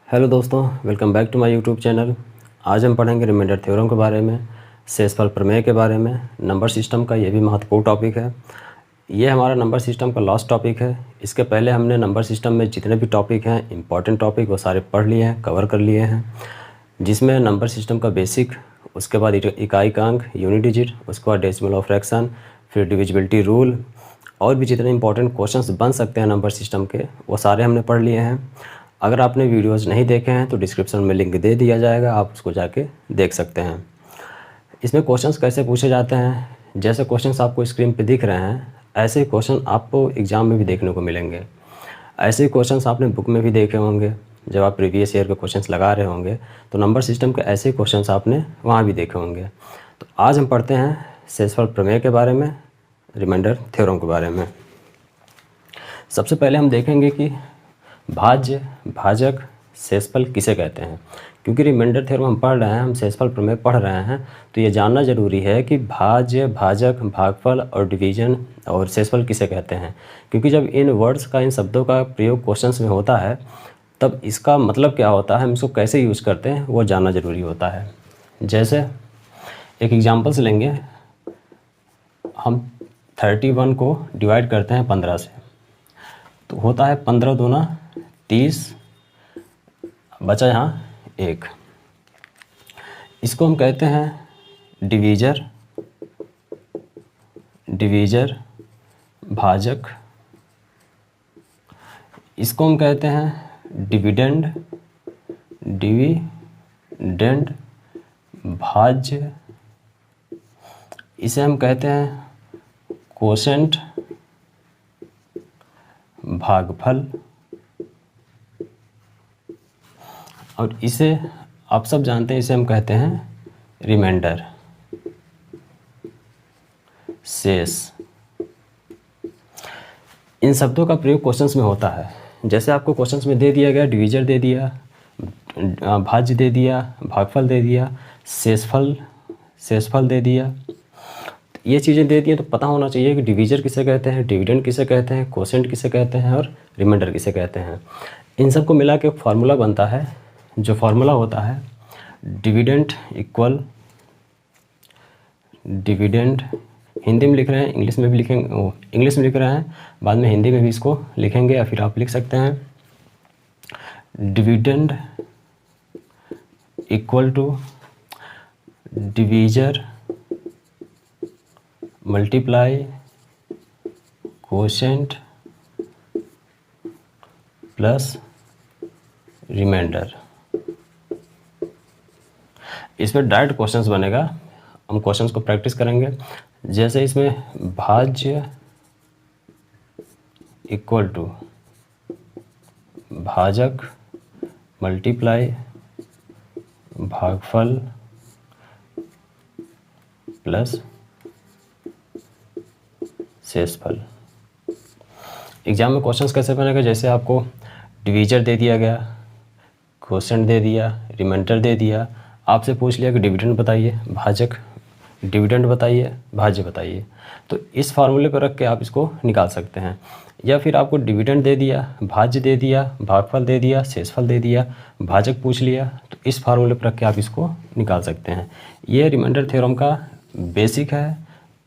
Hello दोस्तों, welcome back to my YouTube channel. आज हम पढ़ेंगे रिमाइंडर थ्योरम के बारे में, शेषफल प्रमेय के बारे में, नंबर सिस्टम का ये भी महत्वपूर्ण टॉपिक है। ये हमारा नंबर सिस्टम का लास्ट टॉपिक है। इसके पहले हमने नंबर सिस्टम में जितने भी टॉपिक हैं, इंपॉर्टेंट टॉपिक, वो सारे पढ़ लिए हैं, कवर कर लिए हैं, जिसमें नंबर सिस्टम का बेसिक, उसके बाद इकाई-अंक, यूनिट डिजिट, उसके बाद डेसिमल ऑफ फ्रैक्शन, फिर डिविजिबिलिटी रूल और भी जितने इंपॉर्टेंट क्वेश्चंस बन सकते हैं नंबर सिस्टम के, वो सारे हमने पढ़ लिए हैं। अगर आपने वीडियोस नहीं देखे हैं तो डिस्क्रिप्शन में लिंक दे दिया जाएगा, आप उसको जाके देख सकते हैं। इसमें क्वेश्चंस कैसे पूछे जाते हैं, जैसे क्वेश्चंस आपको स्क्रीन पे दिख रहे हैं, ऐसे ही क्वेश्चन आपको एग्ज़ाम में भी देखने को मिलेंगे। ऐसे ही क्वेश्चंस आपने बुक में भी देखे होंगे, जब आप प्रीवियस ईयर के क्वेश्चंस लगा रहे होंगे तो नंबर सिस्टम के ऐसे ही क्वेश्चंस आपने वहाँ भी देखे होंगे। तो आज हम पढ़ते हैं शेषफल प्रमेय के बारे में, रिमाइंडर थ्योरम के बारे में। सबसे पहले हम देखेंगे कि भाज्य, भाजक, शेषफल किसे कहते हैं। क्योंकि रिमाइंडर थ्योरम हम पढ़ रहे हैं, हम शेषफल प्रमेय पढ़ रहे हैं, तो ये जानना जरूरी है कि भाज्य, भाजक, भागफल और डिवीजन और शेषफल किसे कहते हैं। क्योंकि जब इन वर्ड्स का, इन शब्दों का प्रयोग क्वेश्चंस में होता है, तब इसका मतलब क्या होता है, हम इसको कैसे यूज़ करते हैं, वो जानना ज़रूरी होता है। जैसे एक एग्जाम्पल्स लेंगे, हम 31 को डिवाइड करते हैं 15 से, तो होता है 15 दूना 30, बचा यहाँ 1। इसको हम कहते हैं डिवीजर, भाजक। इसको हम कहते हैं डिविडेंड, भाज्य। इसे हम कहते हैं कोशेंट, भागफल। और इसे आप सब जानते हैं, इसे हम कहते हैं रिमाइंडर, शेष। इन शब्दों का प्रयोग क्वेश्चंस में होता है। जैसे आपको क्वेश्चंस में दे दिया गया, डिवीजर दे दिया, भाज्य दे दिया, भागफल दे दिया, शेषफल दे दिया, ये चीज़ें दे दी हैं, तो पता होना चाहिए कि डिवीजर किसे कहते हैं, डिविडेंड किसे कहते हैं, कोशेंट किसे कहते हैं और रिमाइंडर किसे कहते हैं। इन सब को मिला के एक फार्मूला बनता है, जो फार्मूला होता है डिविडेंड इक्वल डिविडेंड। हिंदी में लिख रहे हैं, इंग्लिश में भी लिखेंगे, इंग्लिश में लिख रहे हैं, बाद में हिंदी में भी इसको लिखेंगे, या फिर आप लिख सकते हैं dividend equal to divisor multiply quotient plus remainder. इसमें डायरेक्ट क्वेश्चंस बनेगा, हम क्वेश्चंस को प्रैक्टिस करेंगे। जैसे इसमें भाज्य इक्वल टू भाजक मल्टीप्लाई भागफल प्लस शेषफल। एग्जाम में क्वेश्चंस कैसे बनेगा, जैसे आपको डिवीजर दे दिया गया, कोशेंट दे दिया, रिमाइंडर दे दिया, आपसे पूछ लिया कि डिविडेंड बताइए, भाजक, डिविडेंड बताइए, भाज्य बताइए, तो इस फार्मूले पर रख के आप इसको निकाल सकते हैं। या फिर आपको डिविडेंड दे दिया, भाज्य दे दिया, भागफल दे दिया, शेषफल दे दिया, भाजक पूछ लिया, तो इस फार्मूले पर रख के आप इसको निकाल सकते हैं। ये रिमाइंडर थ्योरम का बेसिक है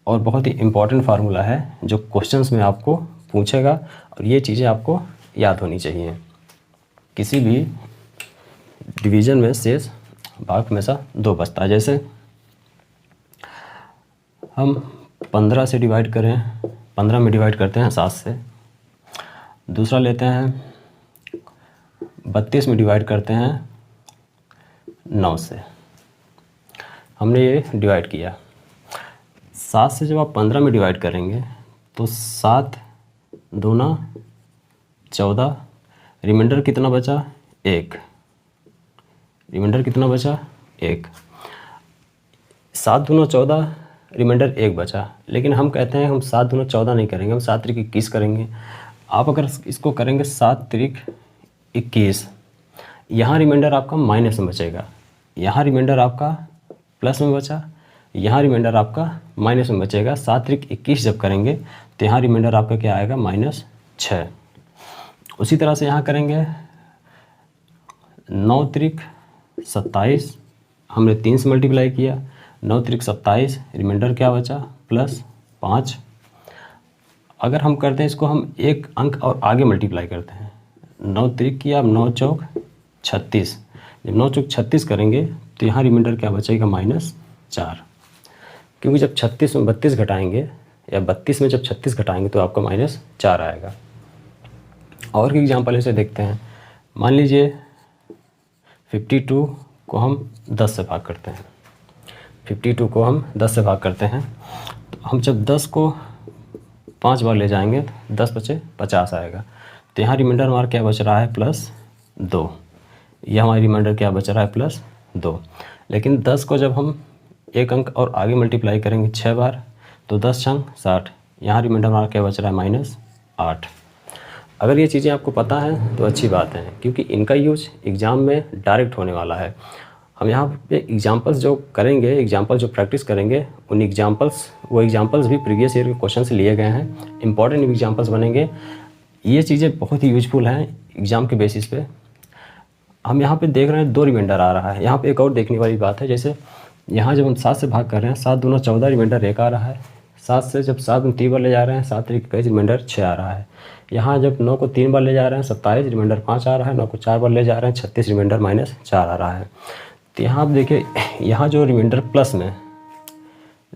और बहुत ही इम्पॉर्टेंट फार्मूला है, जो क्वेश्चंस में आपको पूछेगा, और ये चीज़ें आपको याद होनी चाहिए। किसी भी डिवीज़न में शेष भाग हमेशा 2 बचता है। जैसे हम 15 से डिवाइड करें, 15 में डिवाइड करते हैं 7 से। दूसरा लेते हैं 32 में डिवाइड करते हैं 9 से। हमने ये डिवाइड किया। 7 से जब आप 15 में डिवाइड करेंगे तो 7 दूना 14, रिमाइंडर कितना बचा, 1। रिमाइंडर कितना बचा, 1। 7 दूना 14, रिमाइंडर 1 बचा। लेकिन हम कहते हैं हम 7 दूना 14 नहीं करेंगे, हम 7 त्रिक 21 करेंगे। आप अगर इसको करेंगे 7 त्रिक 21, यहाँ रिमाइंडर आपका माइनस में बचेगा, यहाँ रिमाइंडर आपका प्लस में बचा, यहाँ रिमाइंडर आपका माइनस में बचेगा। 7 त्रिक 21 जब करेंगे तो यहाँ रिमाइंडर आपका क्या आएगा, -6। उसी तरह से यहाँ करेंगे 9 त्रिक 27, हमने 3 से मल्टीप्लाई किया, 9 त्रिक 27, रिमाइंडर क्या बचा प्लस 5। अगर हम करते हैं इसको, हम एक अंक और आगे मल्टीप्लाई करते हैं, 9 त्रिक किया, अब 9 चौक 36, जब 9 चौक 36 करेंगे तो यहाँ रिमाइंडर क्या बचेगा -4, क्योंकि जब 36 में 32 घटाएंगे या 32 में जब 36 घटाएंगे तो आपका -4 आएगा। और एक एग्जांपल इसे देखते हैं। मान लीजिए 52 को हम 10 से भाग करते हैं, 52 को हम 10 से भाग करते हैं, तो हम जब 10 को 5 बार ले जाएंगे तो 10 बचे 50 आएगा। तो यहाँ रिमाइंडर हमारा क्या बच रहा है +2, यह हमारी रिमाइंडर क्या बच रहा है +2। लेकिन 10 को जब हम एक अंक और आगे मल्टीप्लाई करेंगे 6 बार तो 10 छंग 60, यहाँ रिमाइंडर हमारा क्या बच रहा है -8। अगर ये चीज़ें आपको पता हैं तो अच्छी बात है, क्योंकि इनका यूज एग्ज़ाम में डायरेक्ट होने वाला है। हम यहाँ पे एग्जांपल्स जो करेंगे, एग्जांपल जो प्रैक्टिस करेंगे, उन एग्जांपल्स भी प्रीवियस ईयर के क्वेश्चन से लिए गए हैं, इंपॉर्टेंट एग्जांपल्स बनेंगे। ये चीज़ें बहुत ही यूजफुल हैं एग्ज़ाम के बेसिस पे। हम यहाँ पे देख रहे हैं 2 रिमाइंडर आ रहा है। यहाँ पे एक और देखने वाली बात है, जैसे यहाँ जब हम 7 से भाग कर रहे हैं, 7 दूना 14, रिमाइंडर 1 आ रहा है। 7 से जब 7 में 3 बार ले जा रहे हैं, 7 तरीके 21, रिमाइंडर 6 आ रहा है। यहाँ जब 9 को 3 बार ले जा रहे हैं 27, रिमाइंडर 5 आ रहा है। 9 को 4 बार ले जा रहे हैं 36, रिमाइंडर -4 आ रहा है। तो यहाँ आप देखिए, यहाँ जो रिमाइंडर प्लस में,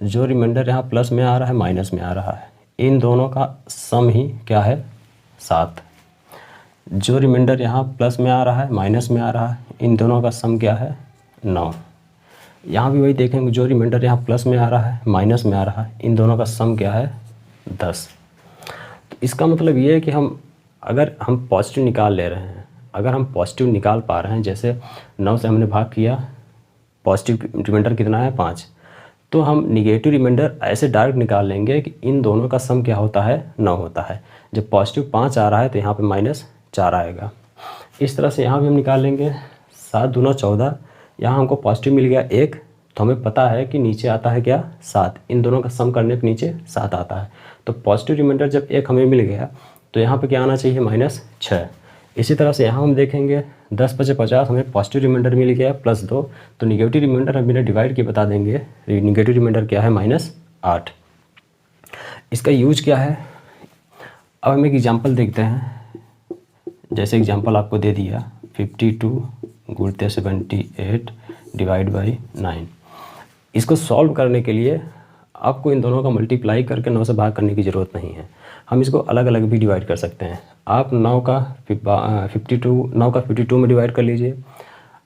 जो रिमाइंडर यहाँ प्लस में आ रहा है माइनस में आ रहा है, इन दोनों का सम ही क्या है 7। जो रिमाइंडर यहाँ प्लस में आ रहा है माइनस में आ रहा है, इन दोनों का सम क्या है 9। यहाँ भी वही देखेंगे, जो रिमाइंडर यहाँ प्लस में आ रहा है माइनस में आ रहा है, इन दोनों का सम क्या है 10। तो इसका मतलब ये है कि अगर हम पॉजिटिव निकाल ले रहे हैं, अगर हम पॉजिटिव निकाल पा रहे हैं, जैसे 9 से हमने भाग किया, पॉजिटिव रिमाइंडर कितना है 5, तो हम निगेटिव रिमाइंडर ऐसे डायरेक्ट निकाल लेंगे कि इन दोनों का सम क्या होता है 9 होता है। जब पॉजिटिव 5 आ रहा है तो यहाँ पे -4 आएगा। इस तरह से यहाँ भी हम निकाल लेंगे, 7 दूना 14, यहाँ हमको पॉजिटिव मिल गया 1, तो हमें पता है कि नीचे आता है क्या 7, इन दोनों का सम करने पे नीचे 7 आता है। तो पॉजिटिव रिमाइंडर जब 1 हमें मिल गया तो यहाँ पे क्या आना चाहिए -6। इसी तरह से यहाँ हम देखेंगे 10 बचे 50, हमें पॉजिटिव रिमाइंडर मिल गया +2, तो निगेटिव रिमाइंडर हम बिना डिवाइड किए बता देंगे, निगेटिव रिमाइंडर क्या है -8। इसका यूज क्या है, अब हम एक एग्जांपल देखते हैं। जैसे एग्जांपल आपको दे दिया 52 गुणित 78 डिवाइड बाई 9। इसको सॉल्व करने के लिए आपको इन दोनों का मल्टीप्लाई करके 9 से भाग करने की ज़रूरत नहीं है, हम इसको अलग अलग भी डिवाइड कर सकते हैं। आप 9 का 52 में डिवाइड कर लीजिए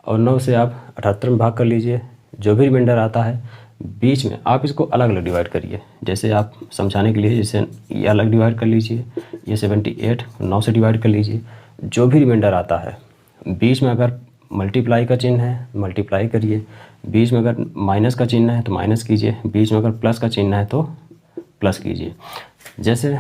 और 9 से आप 78 में भाग कर लीजिए। जो भी रिमाइंडर आता है बीच में आप इसको अलग अलग डिवाइड करिए। जैसे आप समझाने के लिए, जैसे ये अलग डिवाइड कर लीजिए, ये 78 9 से डिवाइड कर लीजिए। जो भी रिमाइंडर आता है बीच में अगर मल्टीप्लाई का चिन्ह है मल्टीप्लाई करिए, बीच में अगर माइनस का चिन्ह है तो माइनस कीजिए, बीच में अगर प्लस का चिन्ह है तो प्लस कीजिए। जैसे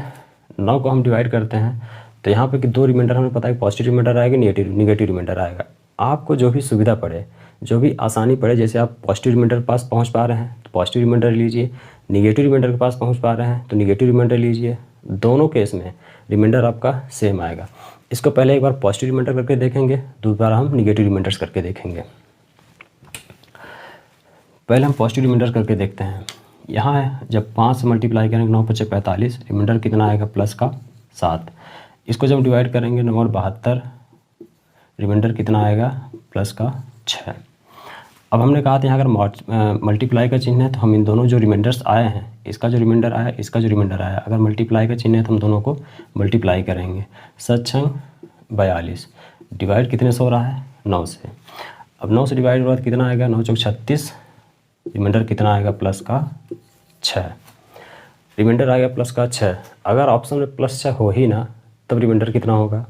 9 को हम डिवाइड करते हैं तो यहाँ पे कि 2 रिमाइंडर हमें पता है, पॉजिटिव रिमाइंडर आएगा, निगेटिव रिमाइंडर आएगा। आपको जो भी सुविधा पड़े, जो भी आसानी पड़े, जैसे आप पॉजिटिव रिमाइंडर के पास पहुँच पा रहे हैं तो पॉजिटिव रिमाइंडर लीजिए, निगेटिव रिमाइंडर के पास पहुँच पा रहे हैं तो निगेटिव रिमाइंडर लीजिए। दोनों केस में रिमाइंडर आपका सेम आएगा। इसको पहले एक बार पॉजिटिव रिमाइंडर करके देखेंगे, दूसरा हम निगेटिव रिमाइंडर्स करके देखेंगे। पहले हम पॉजिटिव रिमाइंडर करके देखते हैं। यहाँ है, जब 5 से मल्टीप्लाई करेंगे 9 5 45, रिमाइंडर कितना आएगा प्लस का 7। इसको जब डिवाइड करेंगे 9 और 72, रिमाइंडर कितना आएगा प्लस का 6। अब हमने कहा था यहाँ अगर मल्टीप्लाई का चिन्ह है तो हम इन दोनों जो रिमाइंडर्स आए हैं, इसका जो रिमाइंडर आया, इसका जो रिमाइंडर आया, अगर मल्टीप्लाई का चिन्ह है तो हम दोनों को मल्टीप्लाई करेंगे। 7 6 42, डिवाइड कितने से हो रहा है 9 से। अब 9 से डिवाइड हो रहा है कितना आएगा, 9 चौक 36, रिमाइंडर कितना आएगा प्लस का 6। रिमाइंडर आएगा प्लस का 6। अगर ऑप्शन में +6 हो ही ना तब रिमाइंडर कितना होगा।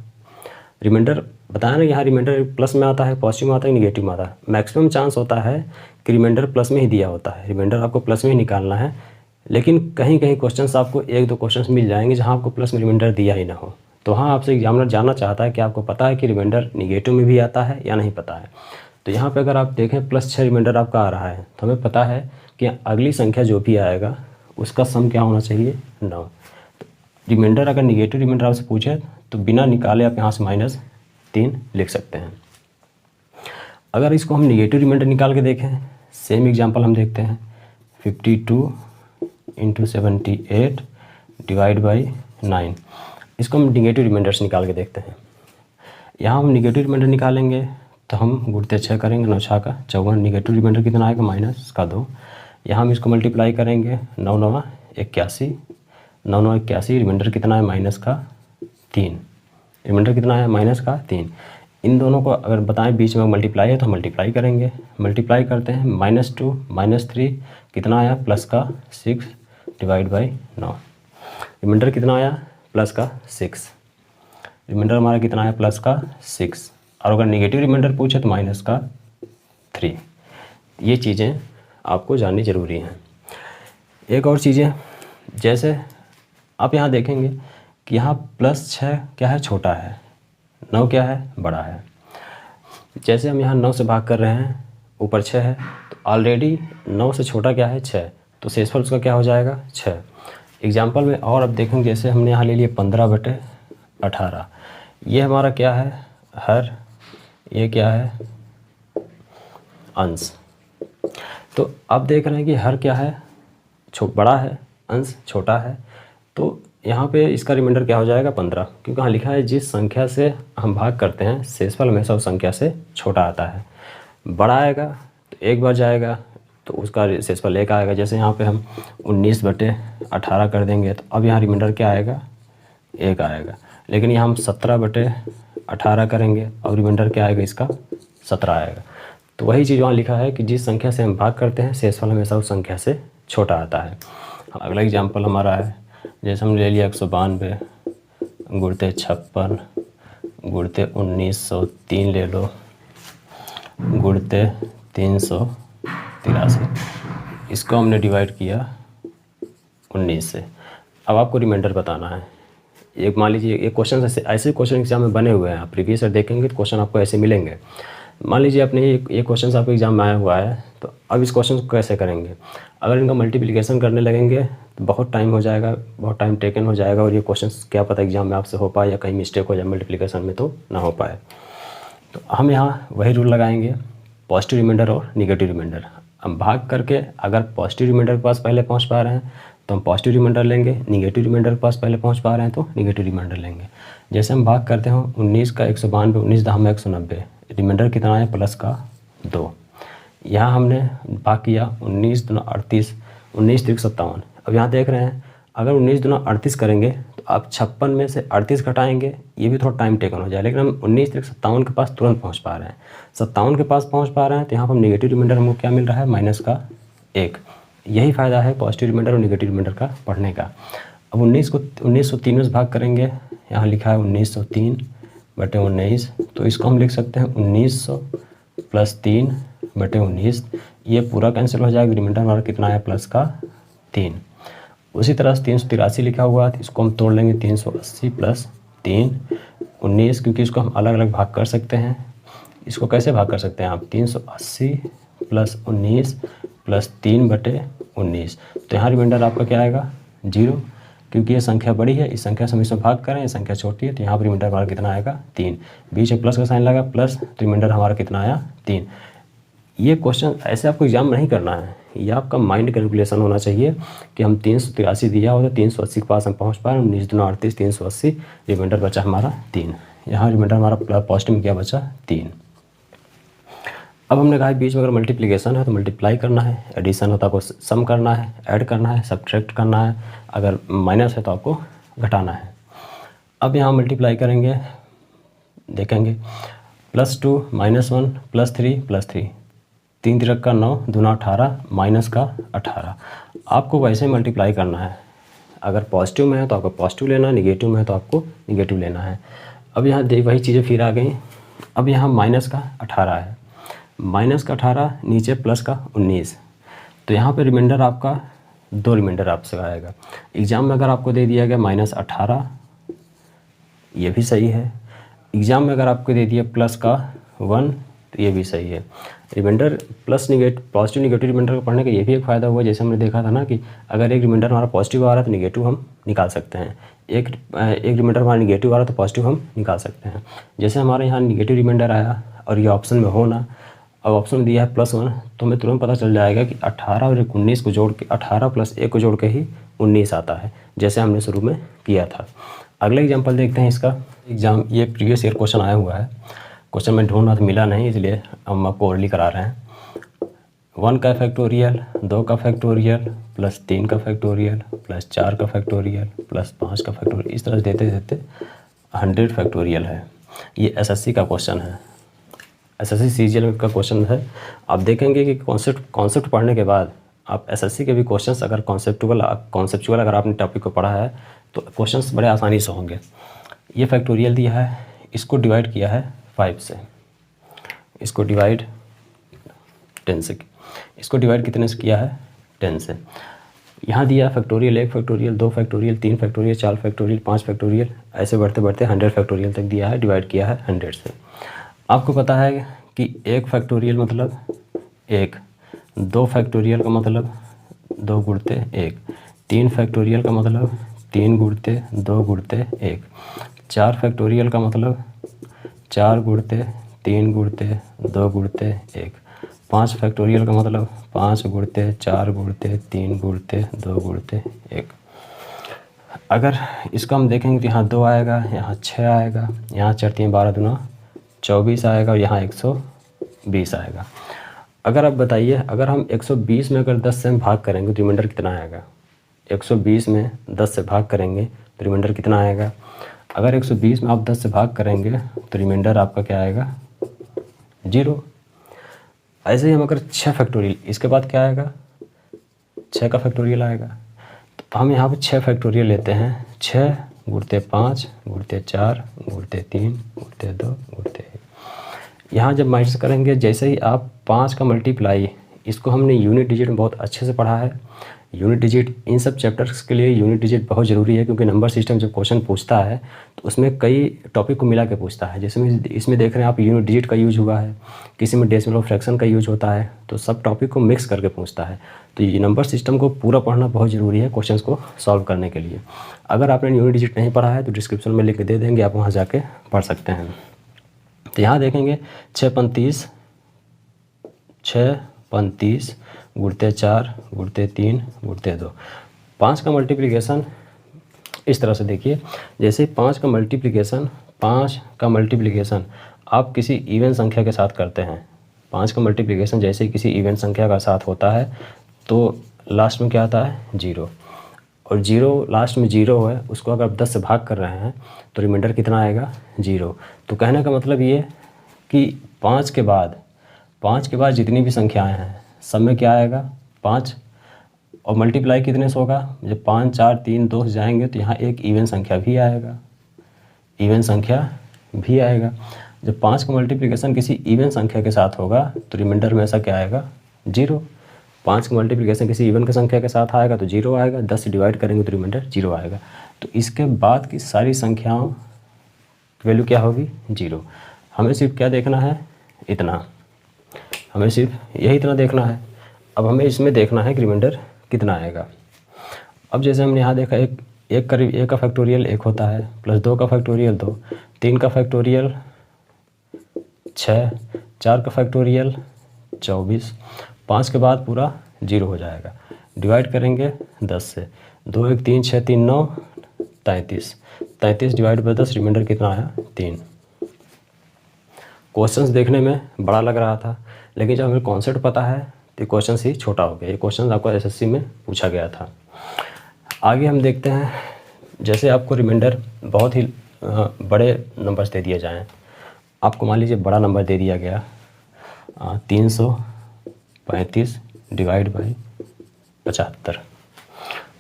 रिमाइंडर बताया ना, यहाँ रिमाइंडर प्लस में आता है, पॉजिटिव में आता है, निगेटिव में आता है। मैक्सिमम चांस होता है कि रिमाइंडर प्लस में ही दिया होता है, रिमाइंडर आपको प्लस में ही निकालना है। लेकिन कहीं कहीं क्वेश्चंस आपको 1-2 क्वेश्चंस मिल जाएंगे जहाँ आपको प्लस में रिमाइंडर दिया ही ना हो। तो हाँ, आपसे एग्जामिनर जानना चाहता है कि आपको पता है कि रिमाइंडर निगेटिव में भी आता है या नहीं पता है। तो यहाँ पे अगर आप देखें +6 रिमाइंडर आपका आ रहा है तो हमें पता है कि अगली संख्या जो भी आएगा उसका सम क्या होना चाहिए 9। तो रिमाइंडर अगर निगेटिव रिमाइंडर आपसे पूछे तो बिना निकाले आप यहाँ से -3 लिख सकते हैं। अगर इसको हम निगेटिव रिमाइंडर निकाल के देखें, सेम एग्जांपल हम देखते हैं, 52 × 78 डिवाइड बाई 9। इसको हम निगेटिव रिमाइंडर्स निकाल के देखते हैं। यहाँ हम निगेटिव रिमाइंडर निकालेंगे तो हम गुणते 6 करेंगे, 9 6 का 54। निगेटिव रिमाइंडर कितना आएगा, -2। यहाँ हम इसको मल्टीप्लाई करेंगे, 9 9 81, 9 9 81। रिमाइंडर कितना है, -3। रिमाइंडर कितना है, -3। इन दोनों को अगर बताएं बीच में मल्टीप्लाई है तो मल्टीप्लाई करेंगे। मल्टीप्लाई करते हैं, -2 -3 कितना आया, +6 डिवाइड बाई 9। रिमाइंडर कितना आया, +6। रिमाइंडर हमारा कितना आया, +6। और अगर नेगेटिव रिमाइंडर पूछे तो -3। ये चीज़ें आपको जाननी ज़रूरी हैं। एक और चीज़ें, जैसे आप यहाँ देखेंगे कि यहाँ +6 क्या है, छोटा है, 9 क्या है, बड़ा है। जैसे हम यहाँ 9 से भाग कर रहे हैं, ऊपर 6 है, तो ऑलरेडी 9 से छोटा क्या है, 6, तो शेषफल उसका क्या हो जाएगा, 6। एग्जाम्पल में और अब देखेंगे, जैसे हमने यहाँ ले लिया 15/18। ये हमारा क्या है, हर, ये क्या है, अंश। तो अब देख रहे हैं कि हर क्या है, बड़ा है, अंश छोटा है। तो यहाँ पे इसका रिमाइंडर क्या हो जाएगा, 15, क्योंकि यहाँ लिखा है जिस संख्या से हम भाग करते हैं शेषफल हमेशा उस संख्या से छोटा आता है। बड़ा आएगा तो एक बार जाएगा तो उसका शेषफल 1 आएगा। जैसे यहाँ पे हम 19/18 कर देंगे तो अब यहाँ रिमाइंडर क्या आएगा, 1 आएगा। लेकिन यहाँ हम 17/18 करेंगे और रिमाइंडर क्या आएगा, इसका 17 आएगा। तो वही चीज़ वहाँ लिखा है कि जिस संख्या से हम भाग करते हैं शेषफल हमेशा उस संख्या से छोटा आता है। अगला एग्जाम्पल हमारा है, जैसे हमने ले लिया 192 गुणते 56 गुणते 1903 ले लो गुणते 383। इसको हमने डिवाइड किया 19 से। अब आपको रिमाइंडर बताना है। एक मान लीजिए एक क्वेश्चन ऐसे क्वेश्चन एग्जाम में बने हुए हैं, आप प्रीवियस ईयर देखेंगे तो क्वेश्चन आपको ऐसे मिलेंगे। मान लीजिए आपने ये क्वेश्चन आपके एग्जाम में आया हुआ है, तो अब इस क्वेश्चन को कैसे करेंगे। अगर इनका मल्टीप्लिकेशन करने लगेंगे तो बहुत टाइम हो जाएगा, बहुत टाइम टेकन हो जाएगा, और ये क्वेश्चन क्या पता एग्जाम में आपसे हो पाए या कहीं मिस्टेक हो जाए मल्टीप्लिकेशन में तो ना हो पाए। तो हम यहाँ वही रूल लगाएंगे, पॉजिटिव रिमाइंडर और निगेटिव रिमाइंडर। हम भाग करके अगर पॉजिटिव रिमाइंडर के पास पहले पहुँच पा रहे हैं तो हम पॉजिटिव रिमाइंडर लेंगे, निगेटिव रिमाइंडर के पास पहले पहुँच पा रहे हैं तो निगेटिव रिमाइंडर लेंगे। जैसे हम भाग करते हैं 19 का 192, 19 10 में 190, रिमाइंडर कितना है, +2। यहाँ हमने भाग किया 19 दूना 38, 19 3 57। अब यहाँ देख रहे हैं अगर 19 दूना 38 करेंगे तो आप 56 में से 38 घटाएंगे, ये भी थोड़ा टाइम टेकन हो जाए। लेकिन हम 19 3 57 के पास तुरंत पहुँच पा रहे हैं, 57 के पास पहुँच पा रहे हैं। तो यहाँ पर नेगेटिव रिमाइंडर हमको क्या मिल रहा है, -1। यही फ़ायदा है पॉजिटिव रिमाइंडर और नेगेटिव रिमाइंडर का पढ़ने का। अब 19 को 1903 में से भाग करेंगे, यहाँ लिखा है 1903/19, तो इसको हम लिख सकते हैं 1900 + 3/19। ये पूरा कैंसिल हो जाएगा, रिमाइंडर हमारा कितना है, +3। उसी तरह से 383 लिखा हुआ है, इसको हम तोड़ लेंगे, 380 + 3 19, क्योंकि इसको हम अलग अलग भाग कर सकते हैं। इसको कैसे भाग कर सकते हैं आप, 380 + 19 + 3/19। तो यहाँ रिमाइंडर आपका क्या आएगा, 0, क्योंकि ये संख्या बड़ी है, इस संख्या से हम इसमें भाग करें, ये संख्या छोटी है, तो यहाँ पर रिमाइंडर हमारा कितना आएगा, 3। बीच में प्लस का साइन लगा, प्लस, तो रिमाइंडर हमारा कितना आया, 3। ये क्वेश्चन ऐसे आपको एग्जाम नहीं करना है, ये आपका माइंड कैलकुलेशन होना चाहिए कि हम 383 दिया हो तो 380 के पास हम पहुँच पाए, 19 दूना 38, 380, रिमाइंडर बचा हमारा 3। यहाँ रिमाइंडर हमारा पॉजिटिव में क्या बचा, 3। अब हमने कहा बीच में अगर मल्टीप्लिकेशन है तो मल्टीप्लाई करना है, एडिशन होता है आपको सम करना है, ऐड करना है, सब्ट्रैक्ट करना है, अगर माइनस है तो आपको घटाना है। अब यहाँ मल्टीप्लाई करेंगे, देखेंगे +2 -1 +3 +3, 3 तिरक का 9 दूना 18 माइनस का 18। आपको वैसे मल्टीप्लाई करना है, अगर पॉजिटिव में है तो आपको पॉजिटिव लेना है, निगेटिव में है तो आपको निगेटिव लेना है। अब यहाँ वही चीज़ें फिर आ गई। अब यहाँ माइनस का 18 है, माइनस का 18 नीचे प्लस का 19, तो यहाँ पे रिमाइंडर आपका 2 रिमाइंडर आपसे आएगा। एग्ज़ाम में अगर आपको दे दिया गया -18, ये भी सही है। एग्ज़ाम में अगर आपको दे दिया प्लस का 1, तो ये भी सही है। Remainder plus positive negative remainder को पढ़ने का ये भी एक फ़ायदा हुआ, जैसे हमने देखा था ना कि अगर एक रिमाइंडर हमारा पॉजिटिव आ रहा है तो निगेटिव हम निकाल सकते हैं, एक रिमाइंडर हमारा निगेटिव आ रहा है तो पॉजिटिव हम निकाल सकते हैं। जैसे हमारे यहाँ निगेटिव रिमाइंडर आया और ये ऑप्शन में हो ना, अब ऑप्शन में दिया है +1, तो हमें तुरंत पता चल जाएगा कि 18 और 19 को जोड़ के 18 + 1 को जोड़ के ही 19 आता है, जैसे हमने शुरू में किया था। अगला एग्जांपल देखते हैं इसका। ये प्रीवियस ईयर क्वेश्चन आया हुआ है। क्वेश्चन में ढूंढना तो मिला नहीं, इसलिए हम आपको ओरली करा रहे हैं। 1 का फैक्टोरियल, 2 का फैक्टोरियल, +3 का फैक्टोरियल, +4 का फैक्टोरियल, +5 का फैक्टोरियल, इस तरह से देते देते 100 फैक्टोरियल है। ये एसएससी का क्वेश्चन है, एसएससी सीजीएल का क्वेश्चन है। आप देखेंगे कि कॉन्सेप्ट पढ़ने के बाद आप एसएससी के भी क्वेश्चंस अगर कॉन्सेप्चुअल अगर आपने टॉपिक को पढ़ा है तो क्वेश्चंस बड़े आसानी से होंगे। ये फैक्टोरियल दिया है, इसको डिवाइड किया है 5 से, इसको डिवाइड 10 से, इसको डिवाइड कितने से किया है 10 से। यहाँ दिया factorial 1 factorial, 2 factorial, 3 factorial, 4 factorial, 5 factorial, ऐसे बढ़ते बढ़ते 100 फैक्टोरियल तक दिया है, डिवाइड किया है 100 से। आपको पता है कि 1 फैक्टोरियल मतलब 1, 2 फैक्टोरियल का मतलब 2 गुणते 1, 3 फैक्टोरियल का मतलब 3 गुणते 2 गुणते 1, 4 फैक्टोरियल का मतलब 4 गुणते 3 गुणते 2 गुणते 1, 5 फैक्टोरियल का मतलब 5 गुणते 4 गुणते 3 गुणते 2 गुणते 1। अगर इसको हम देखेंगे तो यहाँ 2 आएगा, यहाँ 6 आएगा, यहाँ 4 3 12 दूना 24 आएगा और यहाँ 120 आएगा। अगर आप बताइए, अगर हम 120 में अगर 10 से हम भाग करेंगे तो रिमाइंडर कितना आएगा? 120 में 10 से भाग करेंगे तो रिमाइंडर कितना आएगा? अगर 120 में आप 10 से भाग करेंगे तो रिमाइंडर आपका क्या आएगा? 0। ऐसे ही हम अगर 6 फैक्टोरियल, इसके बाद क्या आएगा? 6 का फैक्टोरियल आएगा। तो हम यहाँ पर 6 फैक्टोरियल लेते हैं, 6 गुणते 5 गुणते 4 गुणते 3 गुणते 2 गुणते 1। यहाँ जब माइनस करेंगे, जैसे ही आप 5 का मल्टीप्लाई, इसको हमने यूनिट डिजिट में बहुत अच्छे से पढ़ा है। यूनिट डिजिट इन सब चैप्टर्स के लिए यूनिट डिजिट बहुत ज़रूरी है, क्योंकि नंबर सिस्टम जब क्वेश्चन पूछता है तो उसमें कई टॉपिक को मिला के पूछता है। जैसे में इसमें देख रहे हैं आप, यूनिट डिजिट का यूज हुआ है, किसी में डेसिमल फ्रैक्शन का यूज होता है, तो सब टॉपिक को मिक्स करके पूछता है। तो ये नंबर सिस्टम को पूरा पढ़ना बहुत ज़रूरी है क्वेश्चंस को सॉल्व करने के लिए। अगर आपने यूनिट डिजिट नहीं पढ़ा है तो डिस्क्रिप्शन में लिंक दे देंगे, आप वहाँ जाके पढ़ सकते हैं। तो यहाँ देखेंगे 6 35 गुणते 4 गुणते 3 गुणते 2। 5 का मल्टीप्लिकेशन इस तरह से देखिए, जैसे 5 का मल्टीप्लिकेशन आप किसी इवन संख्या के साथ करते हैं। 5 का मल्टीप्लिकेशन जैसे किसी इवन संख्या का साथ होता है तो लास्ट में क्या आता है? 0। और 0 लास्ट में 0 है, उसको अगर आप 10 से भाग कर रहे हैं तो रिमाइंडर कितना आएगा? 0। तो कहने का मतलब ये कि 5 के बाद जितनी भी संख्याएं हैं सब में क्या आएगा? 5। और मल्टीप्लाई कितने से होगा? जब 5 4 3 2 से जाएंगे तो यहाँ एक इवन संख्या भी आएगा। जब 5 का मल्टीप्लिकेशन किसी इवन संख्या के साथ होगा तो रिमाइंडर में ऐसा क्या आएगा? 0। 5 का मल्टीप्लिकेशन किसी इवन की संख्या के साथ आएगा तो 0 आएगा, 10 से डिवाइड करेंगे तो रिमाइंडर 0 आएगा। तो इसके बाद की सारी संख्याओं की वैल्यू क्या होगी? 0। हमें सिर्फ क्या देखना है? इतना, हमें सिर्फ यही इतना देखना है। अब हमें इसमें देखना है कि रिमाइंडर कितना आएगा। अब जैसे हमने यहाँ देखा, एक का फैक्टोरियल 1 होता है, +2 का फैक्टोरियल 2, 3 का फैक्टोरियल 6, 4 का फैक्टोरियल 24, 5 के बाद पूरा 0 हो जाएगा। डिवाइड करेंगे 10 से, 2 1 3 6 3 9 33 डिवाइड बाय 10, रिमाइंडर कितना आया? 3। क्वेश्चंस देखने में बड़ा लग रहा था, लेकिन जब हमें कॉन्सेप्ट पता है तो क्वेश्चन ही छोटा हो गया। ये क्वेश्चन आपको एसएससी में पूछा गया था। आगे हम देखते हैं, जैसे आपको रिमाइंडर बहुत ही बड़े नंबर्स दे दिए जाएं। आपको मान लीजिए बड़ा नंबर दे दिया गया 335 डिवाइड बाई 75।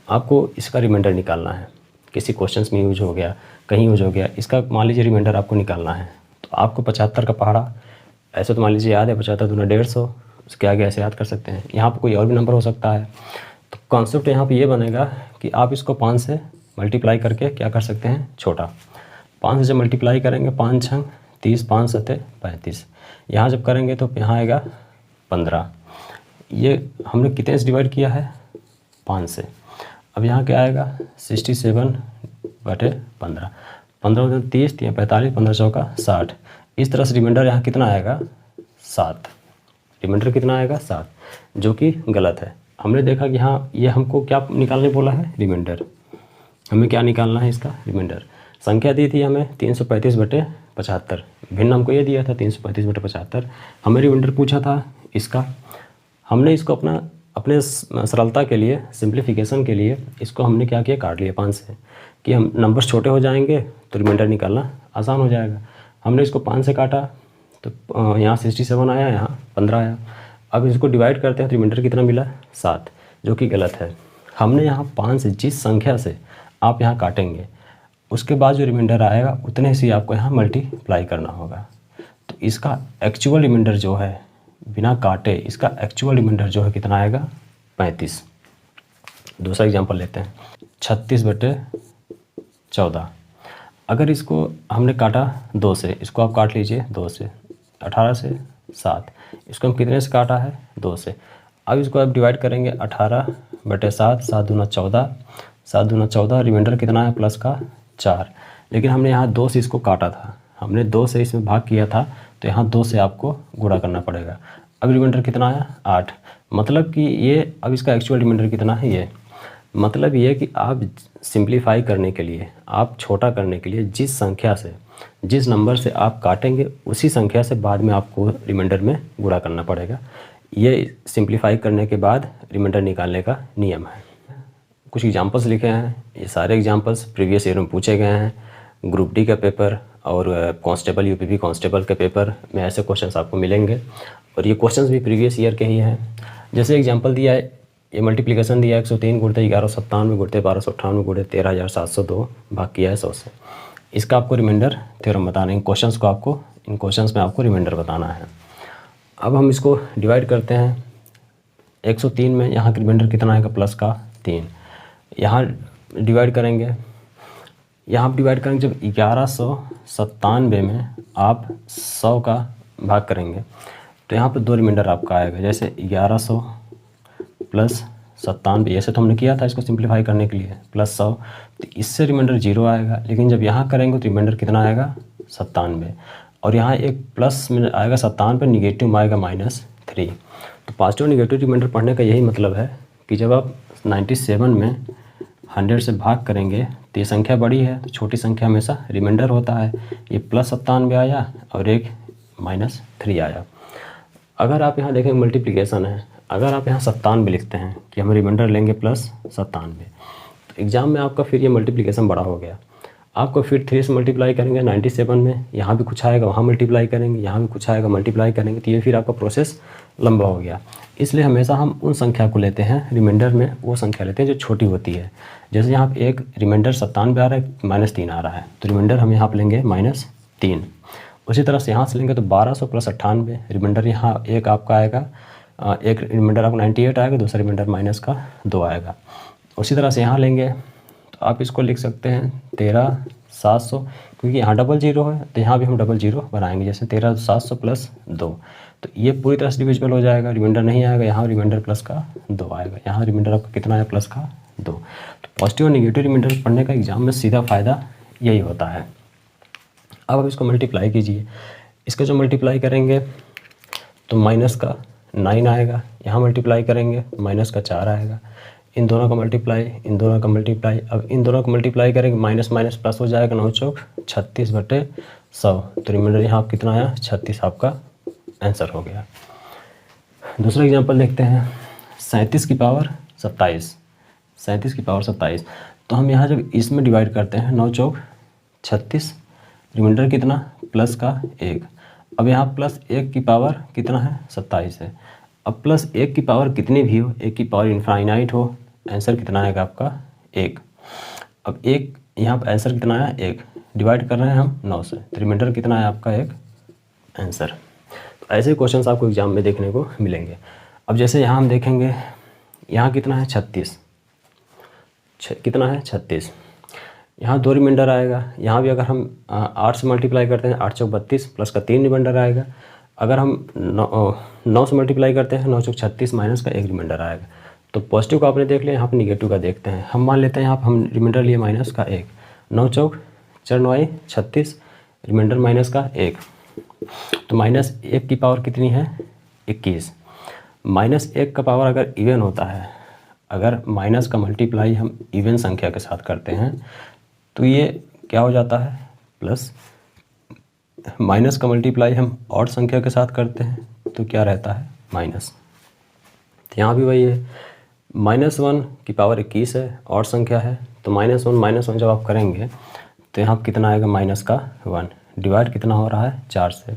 आपको इसका रिमाइंडर निकालना है। किसी क्वेश्चंस में यूज हो गया, कहीं यूज हो गया, इसका मान लीजिए रिमाइंडर आपको निकालना है। तो आपको 75 का पहाड़ा ऐसे तो मान लीजिए याद है, 75 दूना 150, उसके आगे ऐसे याद कर सकते हैं। यहाँ पर कोई और भी नंबर हो सकता है। तो कॉन्सेप्ट यहाँ पे ये बनेगा कि आप इसको 5 से मल्टीप्लाई करके क्या कर सकते हैं? छोटा। 5 से जब मल्टीप्लाई करेंगे, 5 छंग 30, 5 सते 35। यहाँ जब करेंगे तो यहाँ आएगा 15। ये हमने कितने से डिवाइड किया है? 5 से। अब यहाँ क्या आएगा? 67/15। 15 30, 45, 15 चौका 60। इस तरह से रिमाइंडर यहाँ कितना आएगा? 7। रिमाइंडर कितना आएगा 7, जो कि गलत है। हमने देखा कि हाँ ये हमको क्या निकालने बोला है, रिमाइंडर। हमें क्या निकालना है इसका, रिमाइंडर। संख्या दी थी हमें 335/75, भिन्न हमको ये दिया था 335/75। हमें रिमाइंडर पूछा था इसका। हमने इसको अपने सरलता के लिए, सिंप्लीफिकेशन के लिए इसको हमने क्या किया, काट लिया 5 से, कि हम नंबर्स छोटे हो जाएंगे तो रिमाइंडर निकालना आसान हो जाएगा। हमने इसको 5 से काटा तो यहाँ 67 आया, यहाँ 15 आया। अब इसको डिवाइड करते हैं तो रिमाइंडर कितना मिला, 7, जो कि गलत है। हमने यहाँ 5 से जिस संख्या से आप यहाँ काटेंगे उसके बाद जो रिमाइंडर आएगा उतने से आपको यहाँ मल्टीप्लाई करना होगा। तो इसका एक्चुअल रिमाइंडर जो है, बिना काटे इसका एक्चुअल रिमाइंडर जो है कितना आएगा, 35। दूसरा एग्जांपल लेते हैं, 36/14। अगर इसको हमने काटा 2 से, इसको आप काट लीजिए 2 से, 18 से 7, इसको हम कितने से काटा है, 2 से। अब इसको आप डिवाइड करेंगे 18/7, 7 दूना 14, 7 दूना 14, रिमाइंडर कितना है, प्लस का 4। लेकिन हमने यहाँ 2 से इसको काटा था, हमने 2 से इसमें भाग किया था, तो यहाँ 2 से आपको गुणा करना पड़ेगा। अब रिमाइंडर कितना आया, 8। मतलब कि ये, अब इसका एक्चुअल रिमाइंडर कितना है, ये मतलब ये कि आप सिंप्लीफाई करने के लिए, आप छोटा करने के लिए जिस संख्या से, जिस नंबर से आप काटेंगे उसी संख्या से बाद में आपको रिमाइंडर में गुणा करना पड़ेगा। ये सिंप्लीफाई करने के बाद रिमाइंडर निकालने का नियम है। कुछ एग्जांपल्स लिखे हैं, ये सारे एग्जांपल्स प्रीवियस ईयर में पूछे गए हैं। ग्रुप डी का पेपर और कांस्टेबल, यूपीपी कांस्टेबल के पेपर में ऐसे क्वेश्चंस आपको मिलेंगे, और ये क्वेश्चंस भी प्रीवियस ईयर के ही हैं। जैसे एग्जांपल दिया है, ये मल्टीप्लिकेशन दिया है 103 गुणित 1197 गुणित 1298 गुणित 13,702 भाग किया है 100 से। इसका आपको रिमाइंडर थ्योरम बताना है। इन क्वेश्चंस में आपको रिमाइंडर बताना है। अब हम इसको डिवाइड करते हैं 103 में, यहाँ का रिमाइंडर कितना आएगा, प्लस का 3। यहाँ डिवाइड करेंगे, यहाँ डिवाइड करेंगे जब 1197 में आप 100 का भाग करेंगे तो यहाँ पर 2 रिमाइंडर आपका आएगा। जैसे 1100 प्लस 97, ऐसे तो हमने किया था इसको सिंप्लीफाई करने के लिए, प्लस 100, तो इससे रिमाइंडर 0 आएगा। लेकिन जब यहाँ करेंगे तो रिमाइंडर कितना आएगा, 97, और यहाँ एक प्लस में आएगा 97 निगेटिव में आएगा -3। तो पॉजिटिव निगेटिव रिमाइंडर पढ़ने का यही मतलब है कि जब आप 97 में 100 से भाग करेंगे तो ये संख्या बड़ी है, तो छोटी संख्या हमेशा रिमाइंडर होता है। ये प्लस 97 आया और एक -3 आया। अगर आप यहाँ देखें मल्टीप्लिकेशन है, अगर आप यहाँ 97 लिखते हैं कि हम रिमाइंडर लेंगे प्लस 97, तो एग्ज़ाम में आपका फिर ये मल्टीप्लिकेशन बड़ा हो गया। आपको फिर 3 से मल्टीप्लाई करेंगे 97 में, यहाँ भी कुछ आएगा वहाँ मल्टीप्लाई करेंगे, यहाँ भी कुछ आएगा मल्टीप्लाई करेंगे, तो ये फिर आपका प्रोसेस लंबा हो गया। इसलिए हमेशा हम उन संख्या को लेते हैं रिमाइंडर में, वो संख्या लेते हैं जो छोटी होती है। जैसे यहाँ पे एक रिमाइंडर 97 आ रहा है, -3 आ रहा है, तो रिमाइंडर हम यहाँ पर लेंगे -3। उसी तरह से यहाँ से लेंगे तो 1200 प्लस 98, रिमाइंडर यहाँ एक आपका आएगा, एक रिमाइंडर आपको 98 आएगा, दूसरा रिमाइंडर -2 आएगा। उसी तरह से यहाँ लेंगे तो आप इसको लिख सकते हैं 13,700, क्योंकि यहाँ डबल 0 है तो यहाँ भी हम डबल 0 बनाएंगे। जैसे 13,700 प्लस 2, तो ये पूरी तरह से डिविजिबल हो जाएगा, रिमाइंडर नहीं आएगा, यहाँ रिमाइंडर प्लस का 2 आएगा, यहाँ रिमाइंडर आपका कितना है, प्लस का 2। तो पॉजिटिव और निगेटिव रिमाइंडर पढ़ने का एग्जाम में सीधा फ़ायदा यही होता है। अब आप इसको मल्टीप्लाई कीजिए, इसका जो मल्टीप्लाई करेंगे तो माइनस का 9 आएगा, यहाँ मल्टीप्लाई करेंगे माइनस का 4 आएगा, इन दोनों का मल्टीप्लाई, इन दोनों का मल्टीप्लाई, अब इन दोनों का मल्टीप्लाई करेंगे, माइनस माइनस प्लस हो जाएगा, 9 चौक 36/100, तो रिमाइंडर यहाँ कितना आया, 36 आपका आंसर हो गया। दूसरा एग्जांपल देखते हैं, 37 की पावर 27, 37 की पावर 27। तो हम यहाँ जब इसमें डिवाइड करते हैं 9 चौक 36, रिमाइंडर कितना, प्लस का 1। अब यहाँ प्लस 1 की पावर कितना है, 27 है। अब प्लस 1 की पावर कितनी भी हो, 1 की पावर इनफाइनाइट हो, आंसर कितना आएगा आपका 1। अब 1 यहाँ पर आंसर कितना आया, 1, डिवाइड कर रहे हैं हम 9 से, तो रिमाइंडर कितना है आपका 1 आंसर। तो ऐसे क्वेश्चंस आपको एग्जाम में देखने को मिलेंगे। अब जैसे यहाँ हम देखेंगे, यहाँ कितना है 36, कितना है 36, यहाँ 2 रिमाइंडर आएगा। यहाँ भी अगर हम 8 से मल्टीप्लाई करते हैं, 8 चौक 32 प्लस का 3 रिमाइंडर आएगा। अगर हम 9 से मल्टीप्लाई करते हैं, 9 चौक 36 माइनस का 1 रिमाइंडर आएगा। तो पॉजिटिव का आपने देख लिया, यहाँ पर निगेटिव का देखते हैं। हम मान लेते हैं यहाँ पर हम रिमाइंडर लिए माइनस का 1, 9 चौक 4 9 36, रिमाइंडर माइनस का 1, तो -1 की पावर कितनी है 21। -1 का पावर अगर इवन होता है, अगर माइनस का मल्टीप्लाई हम इवन संख्या के साथ करते हैं तो ये क्या हो जाता है प्लस, माइनस का मल्टीप्लाई हम ऑड संख्या के साथ करते हैं तो क्या रहता है माइनस। तो यहाँ भी वही है, -1 की पावर 21 है, ऑड संख्या है, तो -1 जब आप करेंगे तो यहाँ कितना आएगा माइनस का 1, डिवाइड कितना हो रहा है 4 से।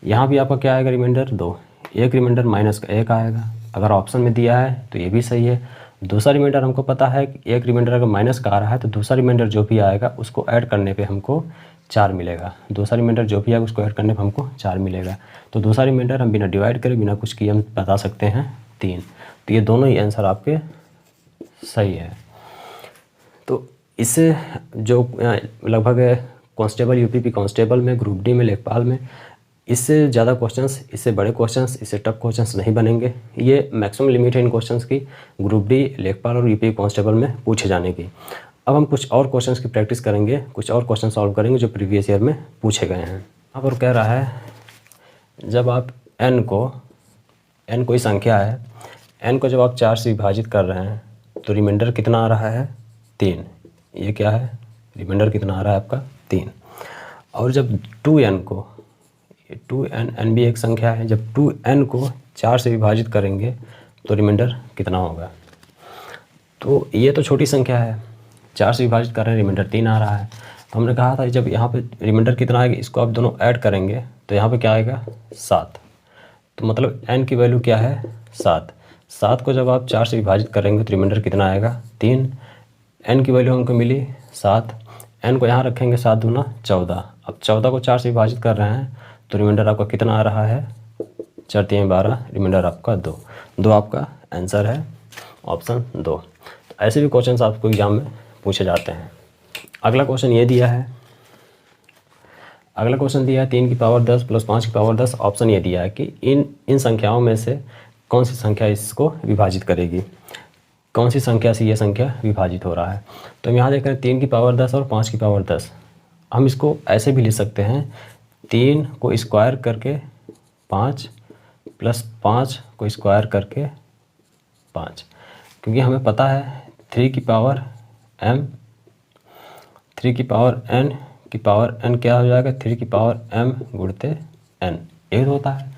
यहाँ भी आपका क्या आएगा रिमाइंडर 2, एक रिमाइंडर माइनस का 1 आएगा। अगर ऑप्शन में दिया है तो ये भी सही है। दूसरा रिमाइंडर हमको पता है कि एक रिमाइंडर अगर माइनस का आ रहा है तो दूसरा रिमाइंडर जो भी आएगा उसको ऐड करने पे हमको 4 मिलेगा। दूसरा रिमाइंडर जो भी आएगा उसको ऐड करने पे हमको 4 मिलेगा। तो दूसरा रिमाइंडर हम बिना डिवाइड करे बिना कुछ किए हम बता सकते हैं 3। तो ये दोनों ही आंसर आपके सही है। तो इससे जो लगभग कांस्टेबल यूपीपी कांस्टेबल में, ग्रुप डी में, लेखपाल में इससे ज़्यादा क्वेश्चंस, इससे बड़े क्वेश्चंस, इससे टफ क्वेश्चंस नहीं बनेंगे। ये मैक्सिमम लिमिट है इन क्वेश्चंस की ग्रुप डी, लेखपाल और यूपी कांस्टेबल में पूछे जाने की। अब हम कुछ और क्वेश्चंस की प्रैक्टिस करेंगे, कुछ और क्वेश्चन सॉल्व करेंगे जो प्रीवियस ईयर में पूछे गए हैं। यहाँ पर कह रहा है जब आप n कोई संख्या है, n को जब आप 4 से विभाजित कर रहे हैं तो रिमाइंडर कितना आ रहा है 3। ये क्या है रिमाइंडर कितना आ रहा है आपका 3। और जब 2n को, 2n भी एक संख्या है, जब 2n को 4 से विभाजित करेंगे तो रिमाइंडर कितना होगा। तो ये तो छोटी संख्या है, 4 से विभाजित कर रहे हैं, रिमाइंडर 3 आ रहा है। तो हमने कहा था जब यहाँ पे रिमाइंडर कितना आएगा इसको आप दोनों ऐड करेंगे तो यहाँ पे क्या आएगा 7। तो मतलब n की वैल्यू क्या है 7। 7 को जब आप 4 से विभाजित करेंगे तो रिमाइंडर कितना आएगा 3। n की वैल्यू हमको मिली 7, n को यहाँ रखेंगे 7 दूना 14। अब 14 को 4 से विभाजित कर रहे हैं तो रिमाइंडर आपका कितना आ रहा है 4 3 12, रिमाइंडर आपका 2 आपका आंसर है ऑप्शन 2। तो ऐसे भी क्वेश्चंस आपको एग्जाम में पूछे जाते हैं। अगला क्वेश्चन ये दिया है, अगला क्वेश्चन दिया है 3 की पावर 10 प्लस 5 की पावर 10। ऑप्शन ये दिया है कि इन संख्याओं में से कौन सी संख्या इसको विभाजित करेगी, कौन सी संख्या से ये संख्या विभाजित हो रहा है। तो हम यहाँ देख रहे हैं 3 की पावर 10 और 5 की पावर 10। हम इसको ऐसे भी लिख सकते हैं 3 को स्क्वायर करके 5 प्लस 5 को स्क्वायर करके 5, क्योंकि हमें पता है 3 की पावर m, 3 की पावर n की पावर n क्या हो जाएगा 3 की पावर m गुणते n, एक होता है।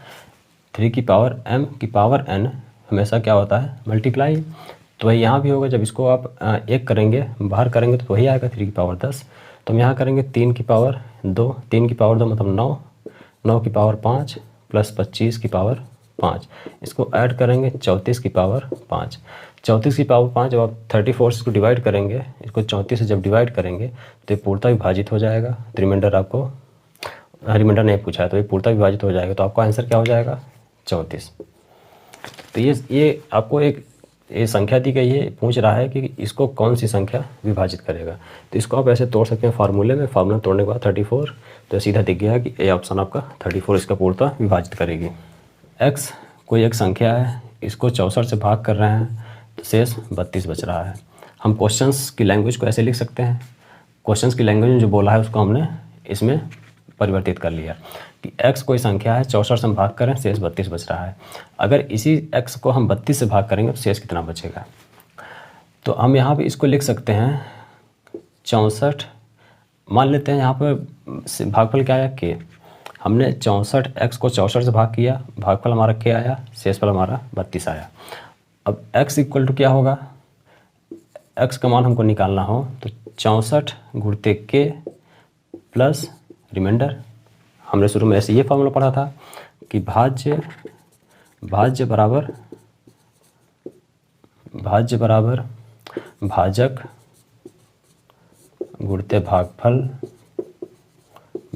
3 की पावर m की पावर n हमेशा क्या होता है मल्टीप्लाई। तो वही यहाँ भी होगा, जब इसको आप एक करेंगे बाहर करेंगे तो वही आएगा 3 की पावर 10। तो हम यहाँ करेंगे 3 की पावर 2, 3 की पावर 2 मतलब 9, 9 की पावर 5 प्लस 25 की पावर 5, इसको ऐड करेंगे 34 की पावर 5। 34 की पावर 5 जब आप 34 से इसको डिवाइड करेंगे, इसको 34 से जब डिवाइड करेंगे तो ये पूर्णतः विभाजित हो जाएगा। तो रिमाइंडर आपको, रिमाइंडर नहीं पूछा है तो ये पूर्णतः विभाजित हो जाएगा। तो आपका आंसर क्या हो जाएगा 34। तो ये आपको एक ये संख्या दी गई है, पूछ रहा है कि इसको कौन सी संख्या विभाजित करेगा। तो इसको आप ऐसे तोड़ सकते हैं फार्मूले में, फार्मूला तोड़ने के बाद 34, तो सीधा दिख गया कि ए ऑप्शन आपका 34 इसका पूर्णतः विभाजित करेगी। x कोई एक संख्या है, इसको 64 से भाग कर रहे हैं तो शेष 32 बच रहा है। हम क्वेश्चंस की लैंग्वेज को ऐसे लिख सकते हैं, क्वेश्चंस की लैंग्वेज में जो बोला है उसको हमने इसमें परिवर्तित कर लिया कि x कोई संख्या है, 64 से हम भाग करें शेष 32 बच रहा है। अगर इसी x को हम 32 से भाग करेंगे तो शेष कितना बचेगा। तो हम यहाँ पे इसको लिख सकते हैं 64, मान लेते हैं यहाँ पर भागफल क्या आया k, हमने 64x को 64 से भाग किया, भागफल हमारा k आया, शेषफल हमारा 32 आया। अब x इक्वल टू क्या होगा, x का मान हमको निकालना हो तो 64 गुणते k प्लस रिमाइंडर। हमने शुरू में ऐसे ये फॉर्मूला पढ़ा था कि भाज्य बराबर भाजक गुणते भागफल,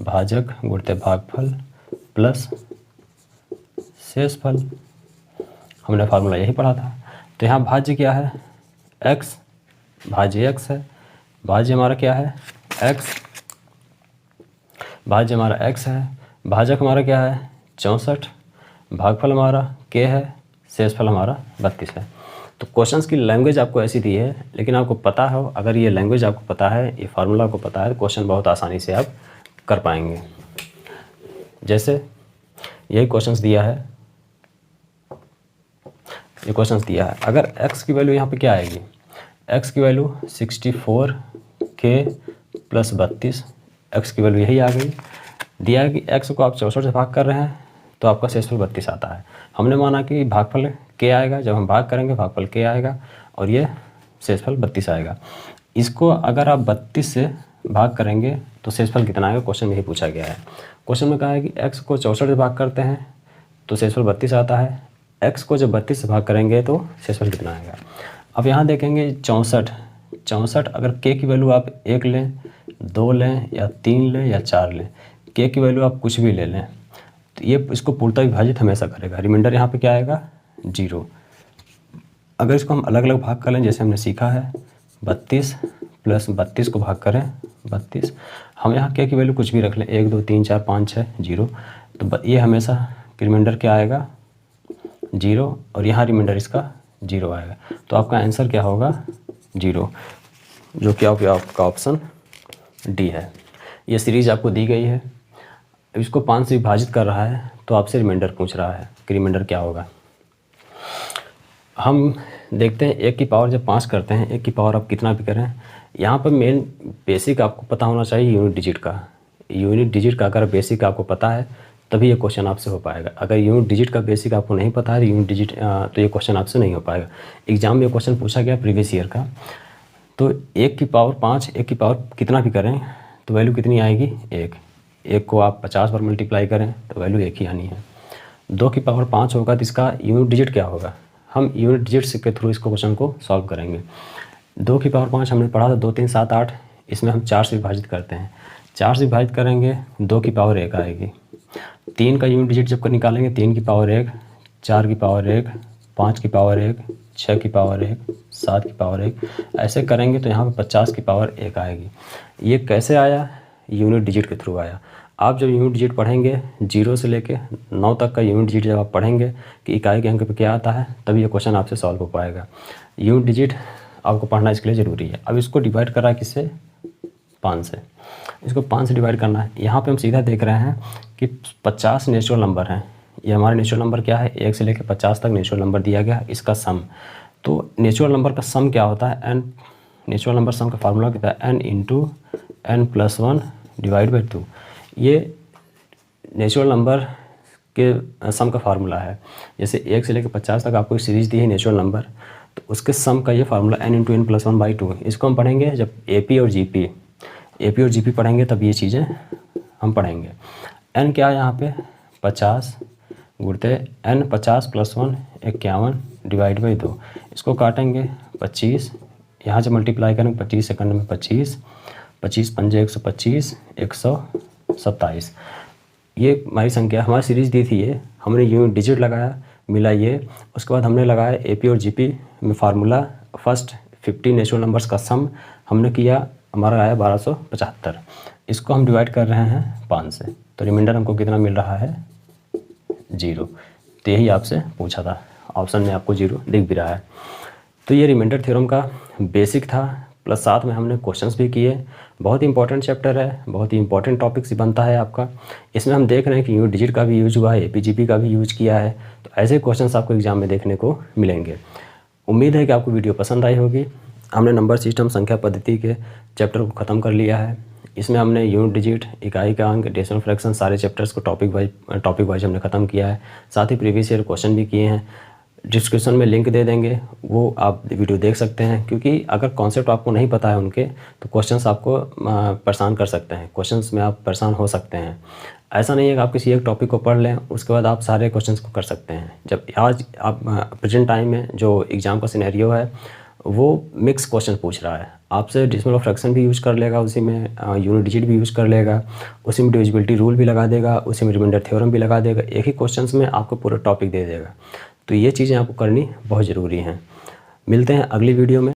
भाजक गुणते भागफल प्लस शेषफल। हमने फार्मूला यही पढ़ा था। तो यहाँ भाज्य क्या है x, भाज्य x है, भाज्य हमारा क्या है x, भाज्य हमारा x है, भाजक हमारा क्या है 64, भागफल हमारा k है, शेषफल हमारा 32 है। तो क्वेश्चंस की लैंग्वेज आपको ऐसी दी है, लेकिन आपको पता हो, अगर ये लैंग्वेज आपको पता है, ये फार्मूला आपको पता है, तो क्वेश्चन बहुत आसानी से आप कर पाएंगे। जैसे यही क्वेश्चंस दिया है ये क्वेश्चन दिया है। अगर x की वैल्यू यहाँ पे क्या आएगी, x की वैल्यू 64k + 32, x की वैल्यू यही आ गई। दिया है कि x को आप 64 से भाग कर रहे हैं तो आपका शेषफल 32 आता है। हमने माना कि भागफल k आएगा, जब हम भाग करेंगे भागफल k आएगा और ये शेषफल 32 आएगा। इसको अगर आप 32 से भाग करेंगे तो शेषफल कितना आएगा, क्वेश्चन में ही पूछा गया है। क्वेश्चन में कहा है कि x को 64 से भाग करते हैं तो शेषफल 32 आता है, x को जब 32 से भाग करेंगे तो शेषफल कितना आएगा। अब यहाँ देखेंगे 64 अगर k की वैल्यू आप 1 लें, 2 लें या 3 लें या 4 लें, k की वैल्यू आप कुछ भी ले लें तो ये इसको पूर्णतः विभाजित हमेशा करेगा। रिमाइंडर यहाँ पे क्या आएगा, 0। अगर इसको हम अलग अलग भाग कर लें जैसे हमने सीखा है, 32 + 32 को भाग करें 32, हम यहाँ k की वैल्यू कुछ भी रख लें, 1 2 3 4 5 6 0, तो ये हमेशा रिमाइंडर क्या आएगा, 0, और यहाँ रिमाइंडर इसका 0 आएगा। तो आपका आंसर क्या होगा, 0, जो कि आपका ऑप्शन डी है। ये सीरीज़ आपको दी गई है, इसको 5 से विभाजित कर रहा है तो आपसे रिमाइंडर पूछ रहा है कि रिमाइंडर क्या होगा। हम देखते हैं 1 की पावर जब 5 करते हैं, 1 की पावर आप कितना भी करें, यहाँ पर मेन बेसिक आपको पता होना चाहिए यूनिट डिजिट का। यूनिट डिजिट का अगर बेसिक आपको पता है तभी ये क्वेश्चन आपसे हो पाएगा। अगर यूनिट डिजिट का बेसिक आपको नहीं पता है यूनिट डिजिट तो ये क्वेश्चन आपसे नहीं हो पाएगा। एग्जाम में ये क्वेश्चन पूछा गया प्रीवियस ईयर का। तो 1 की पावर 5, 1 की पावर कितना भी करें तो वैल्यू कितनी आएगी, 1 को आप 50 बार मल्टीप्लाई करें तो वैल्यू 1 ही आनी है। 2 की पावर 5 होगा तो इसका यूनिट डिजिट क्या होगा, हम यूनिट डिजिट के थ्रू इसको क्वेश्चन को सॉल्व करेंगे। 2 की पावर 5 हमने पढ़ा था 2 3 7 8, इसमें हम 4 से विभाजित करते हैं, 4 से विभाजित करेंगे 2 की पावर 1 आएगी। 3 का यूनिट डिजिट जब निकालेंगे 3 की पावर 1, 4 की पावर 1, 5 की पावर 1, 6 की पावर 1, 7 की पावर 1, ऐसे करेंगे तो यहाँ पर 50 की पावर 1 आएगी। ये कैसे आया, यूनिट डिजिट के थ्रू आया। आप जब यूनिट डिजिट पढ़ेंगे 0 से लेके 9 तक का यूनिट डिजिट जब आप पढ़ेंगे कि इकाई के अंक पे क्या आता है, तभी ये क्वेश्चन आपसे सॉल्व हो पाएगा। यूनिट डिजिट आपको पढ़ना इसके लिए ज़रूरी है। अब इसको डिवाइड करा किससे, 5 से। इसको 5 से डिवाइड करना है। यहाँ पे हम सीधा देख रहे हैं कि 50 नेचुरल नंबर हैं। ये हमारा नेचुरल नंबर क्या है, 1 से लेकर 50 तक नेचुरल नंबर दिया गया है, इसका सम। तो नेचुरल नंबर का सम क्या होता है, n। नेचुरल नंबर सम का फार्मूला क्या है, n × n+1 / 2। ये नेचुरल नंबर के सम का फार्मूला है। जैसे 1 से लेकर 50 तक आपको सीरीज़ दी है नेचुरल नंबर, तो उसके सम का ये फार्मूला n × n+1/2। इसको हम पढ़ेंगे जब AP और GP पढ़ेंगे तब ये चीज़ें हम पढ़ेंगे। n क्या है यहाँ पे, 50 गुणते n 50 + 1 51 / 2। इसको काटेंगे 25, यहाँ से मल्टीप्लाई करेंगे 25 सेकंड में 25 पंजे 125 127। ये हमारी संख्या, हमारी सीरीज़ दी थी ये, हमने यूनिट डिजिट लगाया, मिला ये। उसके बाद हमने लगाया AP और GP में फार्मूला, फर्स्ट 50 नेचुरल नंबर्स का सम हमने किया, हमारा आया 1275। इसको हम डिवाइड कर रहे हैं 5 से, तो रिमाइंडर हमको कितना मिल रहा है, 0। तो यही आपसे पूछा था, ऑप्शन में आपको 0 दिख भी रहा है। तो ये रिमाइंडर थ्योरम का बेसिक था, प्लस साथ में हमने क्वेश्चंस भी किए। बहुत ही इंपॉर्टेंट चैप्टर है, बहुत ही इंपॉर्टेंट टॉपिक से बनता है आपका। इसमें हम देख रहे हैं कि यूनिट डिजिट का भी यूज हुआ है, APGP का भी यूज किया है। तो ऐसे क्वेश्चंस आपको एग्जाम में देखने को मिलेंगे। उम्मीद है कि आपको वीडियो पसंद आई होगी। हमने नंबर सिस्टम, संख्या पद्धति के चैप्टर को ख़त्म कर लिया है। इसमें हमने यूनिट डिजिट, इकाई का अंक, डेसिमल फ्रैक्शन, सारे चैप्टर्स को टॉपिक वाइज हमने ख़त्म किया है। साथ ही प्रीवियस ईयर क्वेश्चन भी किए हैं। डिस्क्रिप्शन में लिंक दे देंगे, वो आप वीडियो देख सकते हैं, क्योंकि अगर कॉन्सेप्ट आपको नहीं पता है उनके तो क्वेश्चंस आपको परेशान कर सकते हैं, क्वेश्चंस में आप परेशान हो सकते हैं। ऐसा नहीं है कि आप किसी एक टॉपिक को पढ़ लें उसके बाद आप सारे क्वेश्चंस को कर सकते हैं। जब आज आप प्रेजेंट टाइम में जो एग्ज़ाम का सिनेरियो है वो मिक्स क्वेश्चन पूछ रहा है, आपसे डेसिमल फ्रैक्शन भी यूज़ कर लेगा, उसी में यूनिट डिजिट भी यूज़ कर लेगा, उसी में डिविजिबिलिटी रूल भी लगा देगा, उसी में रिमाइंडर थ्योरम भी लगा देगा। एक ही क्वेश्चंस में आपको पूरा टॉपिक दे देगा। तो ये चीज़ें आपको करनी बहुत ज़रूरी हैं। मिलते हैं अगली वीडियो में।